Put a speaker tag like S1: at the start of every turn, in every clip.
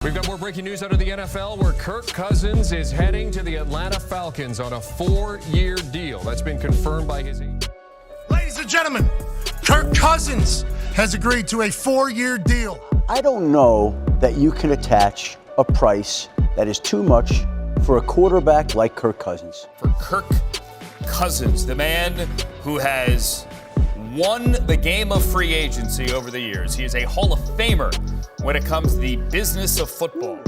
S1: We've got more breaking news out of the NFL where Kirk Cousins is heading to the Atlanta Falcons on a 4-year deal. That's been confirmed by his agent.
S2: Ladies and gentlemen, Kirk Cousins has agreed to a 4-year deal.
S3: I don't know that you can attach a price that is too much for a quarterback like Kirk Cousins.
S4: For Kirk Cousins, the man who has won the game of free agency over the years. He is a Hall of Famer when it comes to the business of football.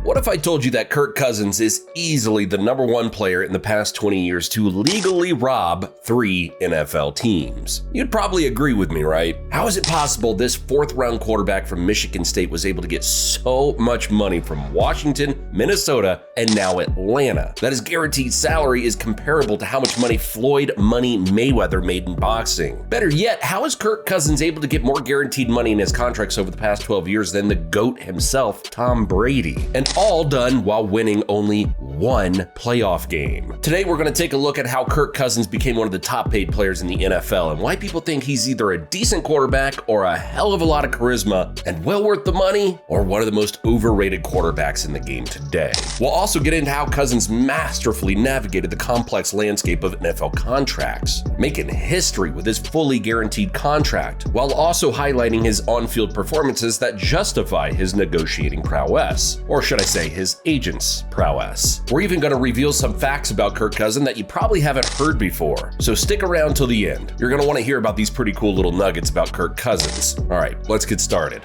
S5: What if I told you that Kirk Cousins is easily the number one player in the past 20 years to legally rob 3 NFL teams? You'd probably agree with me, right? How is it possible this 4th-round quarterback from Michigan State was able to get so much money from Washington, Minnesota, and now Atlanta? That his guaranteed salary is comparable to how much money Floyd Money Mayweather made in boxing. Better yet, how is Kirk Cousins able to get more guaranteed money in his contracts over the past 12 years than the GOAT himself, Tom Brady? And all done while winning only 1 playoff game. Today, we're going to take a look at how Kirk Cousins became one of the top paid players in the NFL and why people think he's either a decent quarterback or a hell of a lot of charisma and well worth the money or one of the most overrated quarterbacks in the game today. We'll also get into how Cousins masterfully navigated the complex landscape of NFL contracts, making history with his fully guaranteed contract, while also highlighting his on-field performances that justify his negotiating prowess, or should I say his agent's prowess. We're even going to reveal some facts about Kirk Cousins that you probably haven't heard before, so stick around till the end. You're going to want to hear about these pretty cool little nuggets about Kirk Cousins. All right, let's get started.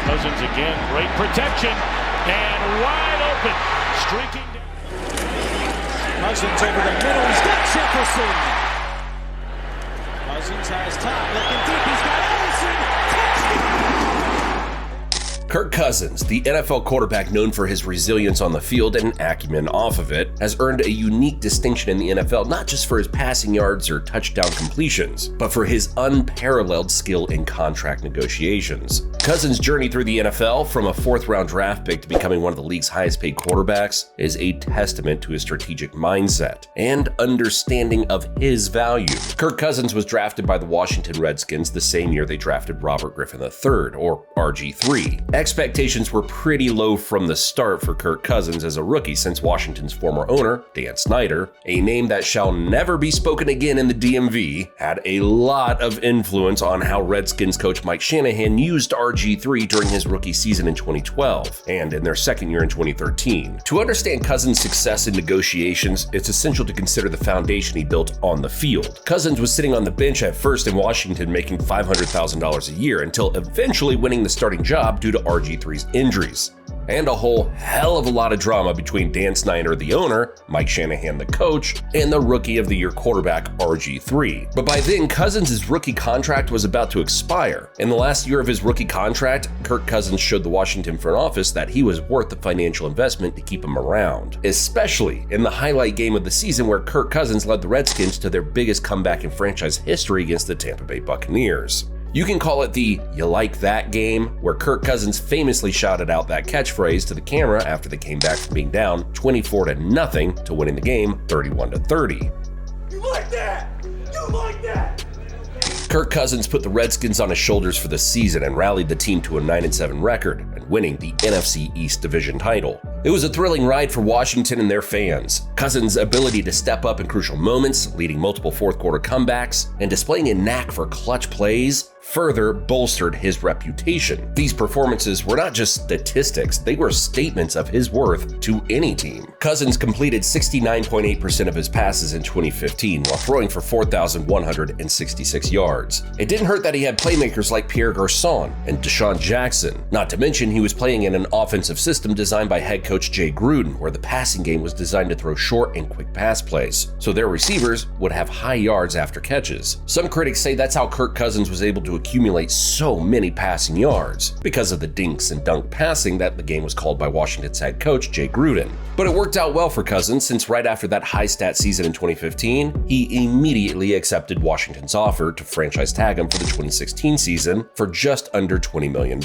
S6: Cousins again, great protection, and wide open, streaking down. Cousins over the middle, he's got Jefferson. Cousins has time, looking deep, he's got Ellison.
S5: Kirk Cousins, the NFL quarterback known for his resilience on the field and acumen off of it, has earned a unique distinction in the NFL not just for his passing yards or touchdown completions, but for his unparalleled skill in contract negotiations. Cousins' journey through the NFL, from a 4th-round draft pick to becoming one of the league's highest-paid quarterbacks, is a testament to his strategic mindset and understanding of his value. Kirk Cousins was drafted by the Washington Redskins the same year they drafted Robert Griffin III, or RG3. Expectations were pretty low from the start for Kirk Cousins as a rookie, since Washington's former owner, Dan Snyder, a name that shall never be spoken again in the DMV, had a lot of influence on how Redskins coach Mike Shanahan used RG3 during his rookie season in 2012 and in their second year in 2013. To understand Cousins' success in negotiations, it's essential to consider the foundation he built on the field. Cousins was sitting on the bench at first in Washington making $500,000 a year until eventually winning the starting job due to RG3's injuries, and a whole hell of a lot of drama between Dan Snyder, the owner, Mike Shanahan, the coach, and the Rookie of the Year quarterback, RG3. But by then, Cousins' rookie contract was about to expire. In the last year of his rookie contract, Kirk Cousins showed the Washington front office that he was worth the financial investment to keep him around, especially in the highlight game of the season where Kirk Cousins led the Redskins to their biggest comeback in franchise history against the Tampa Bay Buccaneers. You can call it the "you like that" game, where Kirk Cousins famously shouted out that catchphrase to the camera after they came back from being down 24-0 to winning the game 31-30.
S2: You like that? You like that?
S5: Kirk Cousins put the Redskins on his shoulders for the season and rallied the team to a 9-7 record and winning the NFC East Division title. It was a thrilling ride for Washington and their fans. Cousins' ability to step up in crucial moments, leading multiple fourth-quarter comebacks, and displaying a knack for clutch plays further bolstered his reputation. These performances were not just statistics, they were statements of his worth to any team. Cousins completed 69.8% of his passes in 2015 while throwing for 4,166 yards. It didn't hurt that he had playmakers like Pierre Garçon and Deshaun Jackson. Not to mention, he was playing in an offensive system designed by head coach Jay Gruden, where the passing game was designed to throw short and quick pass plays, so their receivers would have high yards after catches. Some critics say that's how Kirk Cousins was able to accumulate so many passing yards, because of the dinks and dunk passing that the game was called by Washington's head coach Jay Gruden. But it worked out well for Cousins, since right after that high-stat season in 2015, he immediately accepted Washington's offer to franchise tag him for the 2016 season for just under $20 million.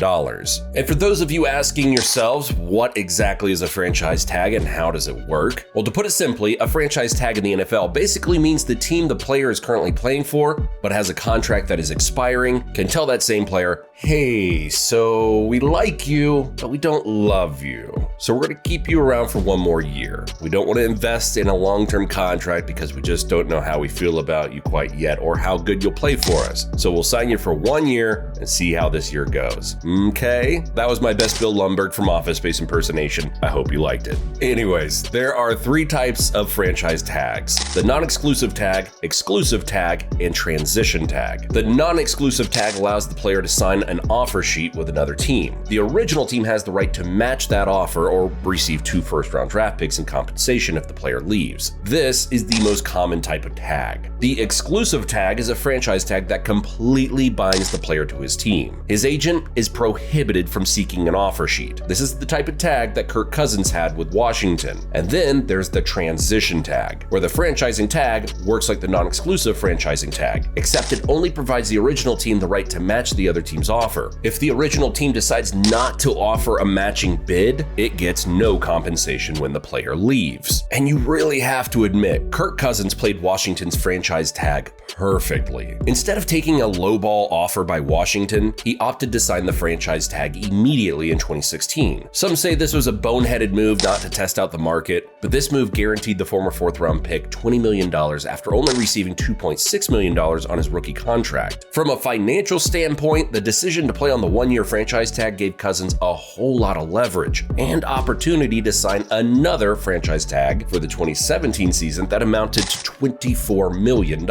S5: And for those of you asking yourselves, what exactly is a franchise tag and how does it work? Well, to put it simply, a franchise tag in the NFL basically means the team the player is currently playing for, but has a contract that is expiring hearing can tell that same player, hey, so we like you, but we don't love you. So we're going to keep you around for one more year. We don't want to invest in a long-term contract because we just don't know how we feel about you quite yet or how good you'll play for us. So we'll sign you for 1 year and see how this year goes. Okay? That was my best Bill Lumbergh from Office Space impersonation. I hope you liked it. Anyways, there are 3 types of franchise tags: the non-exclusive tag, exclusive tag, and transition tag. The non-exclusive tag allows the player to sign an offer sheet with another team. The original team has the right to match that offer or receive 2 first-round draft picks in compensation if the player leaves. This is the most common type of tag. The exclusive tag is a franchise tag that completely binds the player to his team. His agent is prohibited from seeking an offer sheet. This is the type of tag that Kirk Cousins had with Washington. And then there's the transition tag, where the franchising tag works like the non-exclusive franchising tag, except it only provides the original team the right to match the other team's offer. If the original team decides not to offer a matching bid, it gets no compensation when the player leaves. And you really have to admit, Kirk Cousins played Washington's franchise tag perfectly. Instead of taking a lowball offer by Washington, he opted to sign the franchise tag immediately in 2016. Some say this was a boneheaded move not to test out the market, but this move guaranteed the former 4th-round pick $20 million after only receiving $2.6 million on his rookie contract. From a financial standpoint, the decision to play on the 1-year franchise tag gave Cousins a whole lot of leverage and opportunity to sign another franchise tag for the 2017 season that amounted to $24 million.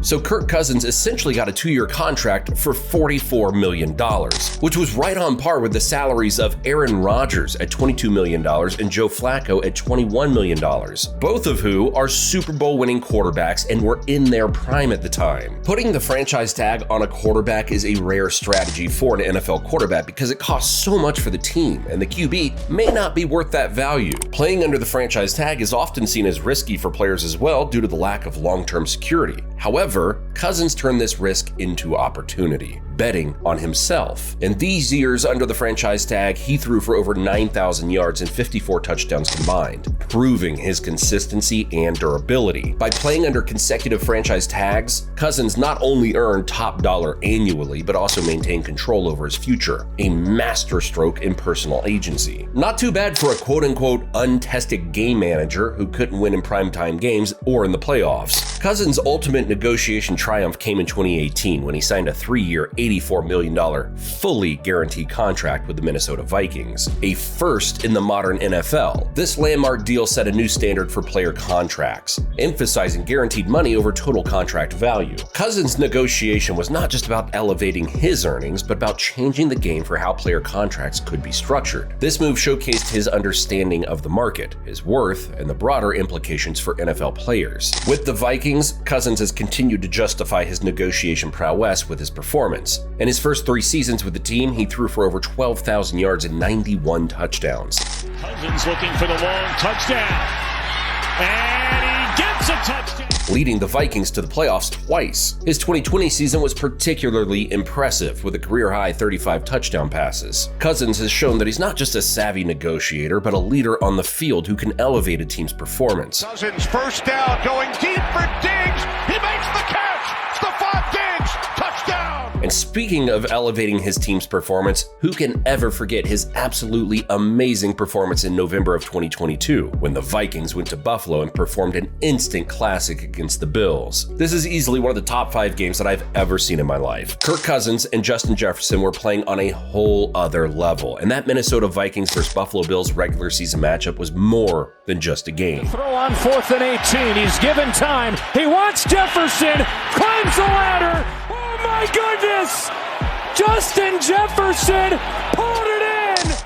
S5: So Kirk Cousins essentially got a 2-year contract for $44 million, which was right on par with the salaries of Aaron Rodgers at $22 million and Joe Flacco at $21 million, both of who are Super Bowl winning quarterbacks and were in their prime at the time. Putting the franchise tag on a quarterback is a rare strategy for an NFL quarterback because it costs so much for the team, and the QB may not be worth that value. Playing under the franchise tag is often seen as risky for players as well due to the lack of long-term security. However, Cousins turned this risk into opportunity, betting on himself. In these years under the franchise tag, he threw for over 9,000 yards and 54 touchdowns combined, proving his consistency and durability. By playing under consecutive franchise tags, Cousins not only earned top dollar annually, but also maintained control over his future, a masterstroke in personal agency. Not too bad for a quote-unquote untested game manager who couldn't win in primetime games or in the playoffs. Cousins' ultimate negotiation triumph came in 2018 when he signed a 3-year, $84 million fully guaranteed contract with the Minnesota Vikings, a first in the modern NFL. This landmark deal set a new standard for player contracts, emphasizing guaranteed money over total contract value. Cousins' negotiation was not just about elevating his earnings, but about changing the game for how player contracts could be structured. This move showcased his understanding of the market, his worth, and the broader implications for NFL players. With the Vikings, Cousins has continued to justify his negotiation prowess with his performance. In his first 3 seasons with the team, he threw for over 12,000 yards and 91 touchdowns.
S6: Cousins looking for the long touchdown. And he gets a touchdown,
S5: leading the Vikings to the playoffs twice. His 2020 season was particularly impressive, with a career-high 35 touchdown passes. Cousins has shown that he's not just a savvy negotiator, but a leader on the field who can elevate a team's performance.
S6: Cousins first down, going deep for Diggs. He makes the catch. Stephon Diggs, touchdown.
S5: And speaking of elevating his team's performance, who can ever forget his absolutely amazing performance in November of 2022, when the Vikings went to Buffalo and performed an instant classic against the Bills. This is easily one of the top 5 games that I've ever seen in my life. Kirk Cousins and Justin Jefferson were playing on a whole other level, and that Minnesota Vikings versus Buffalo Bills regular season matchup was more than just a game.
S6: Throw on 4th and 18. He's given time. He wants Jefferson. Climbs the ladder. Oh my goodness! Justin Jefferson pulled it in!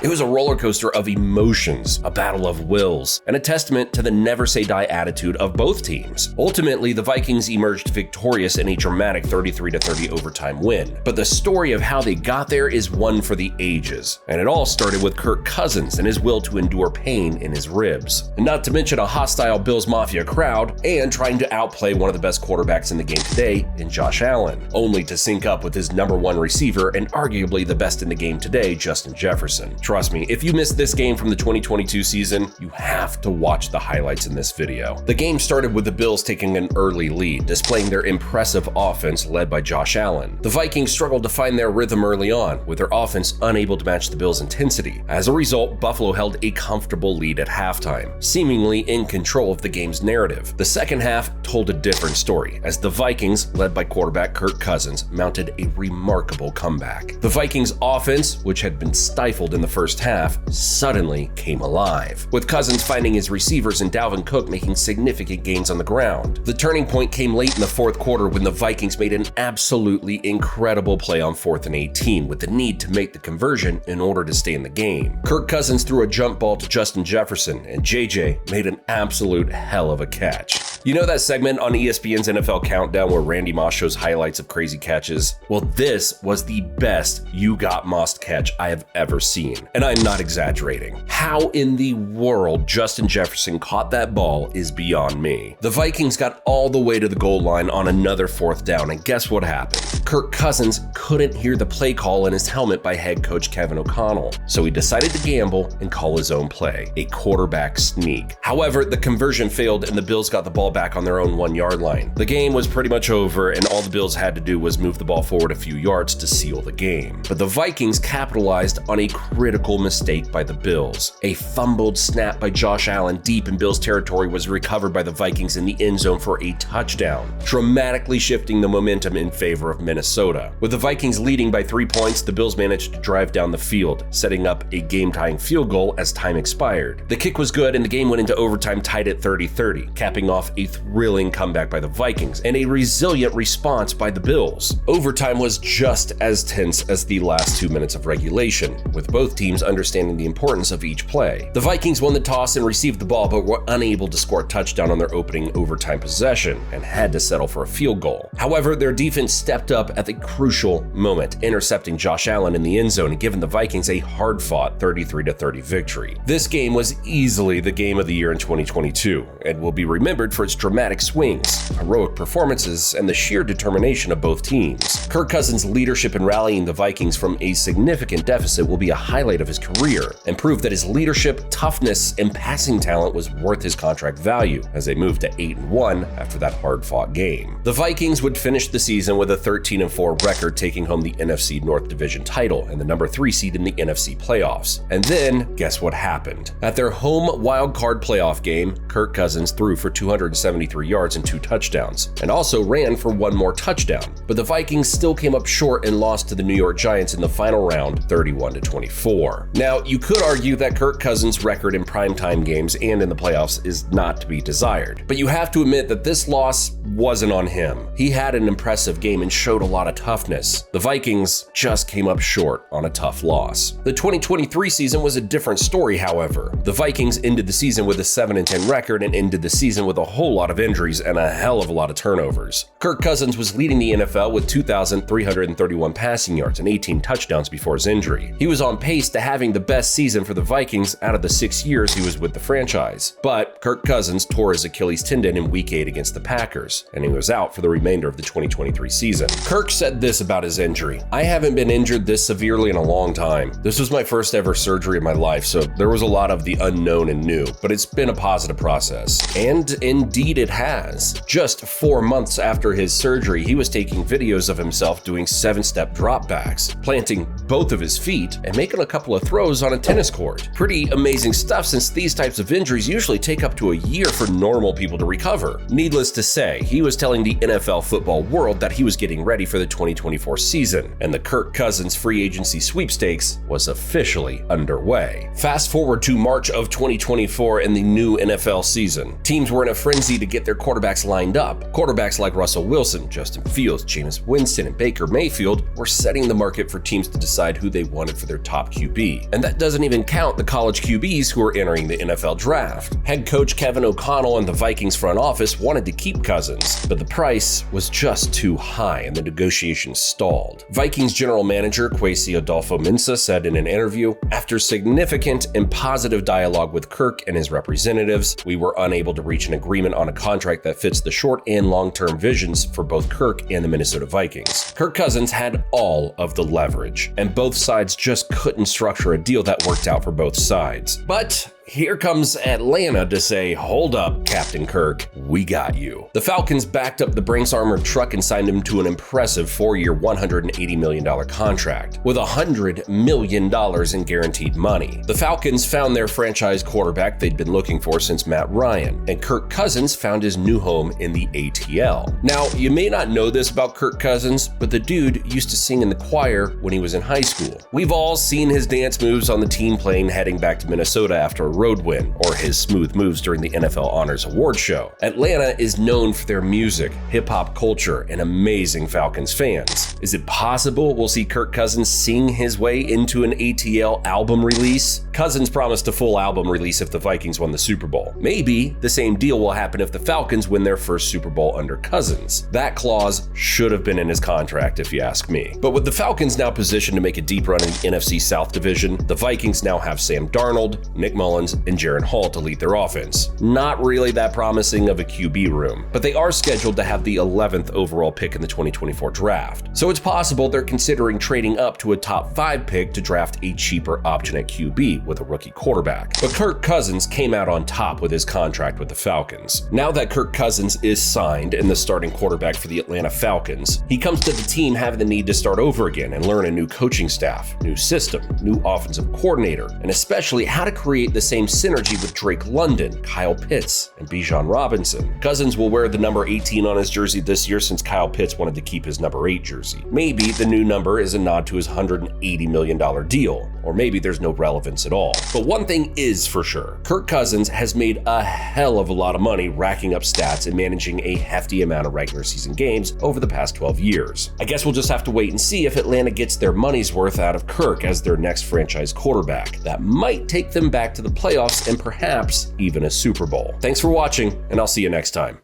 S5: It was a roller coaster of emotions, a battle of wills, and a testament to the never say die attitude of both teams. Ultimately, the Vikings emerged victorious in a dramatic 33-30 overtime win. But the story of how they got there is one for the ages, and it all started with Kirk Cousins and his will to endure pain in his ribs. And not to mention a hostile Bills Mafia crowd, and trying to outplay one of the best quarterbacks in the game today in Josh Allen, only to sync up with his #1 receiver and arguably the best in the game today, Justin Jefferson. Trust me, if you missed this game from the 2022 season, you have to watch the highlights in this video. The game started with the Bills taking an early lead, displaying their impressive offense led by Josh Allen. The Vikings struggled to find their rhythm early on, with their offense unable to match the Bills' intensity. As a result, Buffalo held a comfortable lead at halftime, seemingly in control of the game's narrative. The second half told a different story, as the Vikings, led by quarterback Kirk Cousins, mounted a remarkable comeback. The Vikings' offense, which had been stifled in the first half, suddenly came alive, with Cousins finding his receivers and Dalvin Cook making significant gains on the ground. The turning point came late in the fourth quarter when the Vikings made an absolutely incredible play on 4th and 18 with the need to make the conversion in order to stay in the game. Kirk Cousins threw a jump ball to Justin Jefferson, and JJ made an absolute hell of a catch. You know that segment on ESPN's NFL Countdown where Randy Moss shows highlights of crazy catches? Well, this was the best You Got Mossed catch I have ever seen, and I'm not exaggerating. How in the world Justin Jefferson caught that ball is beyond me. The Vikings got all the way to the goal line on another 4th down, and guess what happened? Kirk Cousins couldn't hear the play call in his helmet by head coach Kevin O'Connell, so he decided to gamble and call his own play, a quarterback sneak. However, the conversion failed and the Bills got the ball back on their own 1-yard line. The game was pretty much over, and all the Bills had to do was move the ball forward a few yards to seal the game. But the Vikings capitalized on a critical mistake by the Bills. A fumbled snap by Josh Allen deep in Bills territory was recovered by the Vikings in the end zone for a touchdown, dramatically shifting the momentum in favor of Minnesota. With the Vikings leading by 3 points, the Bills managed to drive down the field, setting up a game-tying field goal as time expired. The kick was good and the game went into overtime tied at 30-30, capping off a thrilling comeback by the Vikings and a resilient response by the Bills. Overtime was just as tense as the last 2 minutes of regulation, with both teams understanding the importance of each play. The Vikings won the toss and received the ball, but were unable to score a touchdown on their opening overtime possession and had to settle for a field goal. However, their defense stepped up at the crucial moment, intercepting Josh Allen in the end zone and giving the Vikings a hard-fought 33-30 victory. This game was easily the game of the year in 2022 and will be remembered for its dramatic swings, heroic performances, and the sheer determination of both teams. Kirk Cousins' leadership in rallying the Vikings from a significant deficit will be a highlight of his career and prove that his leadership, toughness, and passing talent was worth his contract value as they moved to 8-1 after that hard-fought game. The Vikings would finish the season with a 13-4 record, taking home the NFC North Division title and the number 3 seed in the NFC playoffs. And then, guess what happened? At their home wildcard playoff game, Kirk Cousins threw for 273 yards and 2 touchdowns, and also ran for 1 more touchdown. But the Vikings still came up short and lost to the New York Giants in the final round, 31-24. Now, you could argue that Kirk Cousins' record in primetime games and in the playoffs is not to be desired, but you have to admit that this loss wasn't on him. He had an impressive game and showed a lot of toughness. The Vikings just came up short on a tough loss. The 2023 season was a different story, however. The Vikings ended the season with a 7-10 record and ended the season with a whole lot of injuries and a hell of a lot of turnovers. Kirk Cousins was leading the NFL with 2,331 passing yards and 18 touchdowns before his injury. He was on pace to having the best season for the Vikings out of the 6 years he was with the franchise. But Kirk Cousins tore his Achilles tendon in Week 8 against the Packers, and he was out for the remainder of the 2023 season. Kirk said this about his injury: "I haven't been injured this severely in a long time. This was my first ever surgery in my life, so there was a lot of the unknown and new, but it's been a positive process." And indeed it has. Just 4 months after his surgery, he was taking videos of himself doing 7-step dropbacks, planting both of his feet, and making a couple of throws on a tennis court. Pretty amazing stuff, since these types of injuries usually take up to a year for normal people to recover. Needless to say, he was telling the NFL football world that he was getting ready for the 2024 season, and the Kirk Cousins free agency sweepstakes was officially underway. Fast forward to March of 2024 and the new NFL season. Teams were in a frenzy to get their quarterbacks lined up. Quarterbacks like Russell Wilson, Justin Fields, Jameis Winston, and Baker Mayfield were setting the market for teams to decide who they wanted for their top QB. And that doesn't even count the college QBs who are entering the NFL draft. Head coach Kevin O'Connell and the Vikings front office wanted to keep Cousins, but the price was just too high and the negotiations stalled. Vikings general manager Kwesi Adolfo-Mensah said in an interview, "After significant and positive dialogue with Kirk and his representatives, we were unable to reach an agreement on a contract that fits the short and long-term visions for both Kirk and the Minnesota Vikings." Kirk Cousins had all of the leverage, and and both sides just couldn't structure a deal that worked out for both sides. But here comes Atlanta to say, hold up, Captain Kirk, we got you. The Falcons backed up the Brinks armored truck and signed him to an impressive 4-year, $180 million contract with $100 million in guaranteed money. The Falcons found their franchise quarterback they'd been looking for since Matt Ryan, and Kirk Cousins found his new home in the ATL. Now, you may not know this about Kirk Cousins, but the dude used to sing in the choir when he was in high school. We've all seen his dance moves on the team plane heading back to Minnesota after a road win, or his smooth moves during the NFL Honors Award show. Atlanta is known for their music, hip-hop culture, and amazing Falcons fans. Is it possible we'll see Kirk Cousins sing his way into an ATL album release? Cousins promised a full album release if the Vikings won the Super Bowl. Maybe the same deal will happen if the Falcons win their first Super Bowl under Cousins. That clause should have been in his contract if you ask me. But with the Falcons now positioned to make a deep run in the NFC South division, the Vikings now have Sam Darnold, Nick Mullins, and Jaron Hall to lead their offense. Not really that promising of a QB room, but they are scheduled to have the 11th overall pick in the 2024 draft. So it's possible they're considering trading up to a top 5 pick to draft a cheaper option at QB with a rookie quarterback. But Kirk Cousins came out on top with his contract with the Falcons. Now that Kirk Cousins is signed and the starting quarterback for the Atlanta Falcons, he comes to the team having the need to start over again and learn a new coaching staff, new system, new offensive coordinator, and especially how to create the same synergy with Drake London, Kyle Pitts, and Bijan Robinson. Cousins will wear the number 18 on his jersey this year since Kyle Pitts wanted to keep his number 8 jersey. Maybe the new number is a nod to his $180 million deal, or maybe there's no relevance at all. But one thing is for sure, Kirk Cousins has made a hell of a lot of money racking up stats and managing a hefty amount of regular season games over the past 12 years. I guess we'll just have to wait and see if Atlanta gets their money's worth out of Kirk as their next franchise quarterback. That might take them back to the playoffs and perhaps even a Super Bowl. Thanks for watching, and I'll see you next time.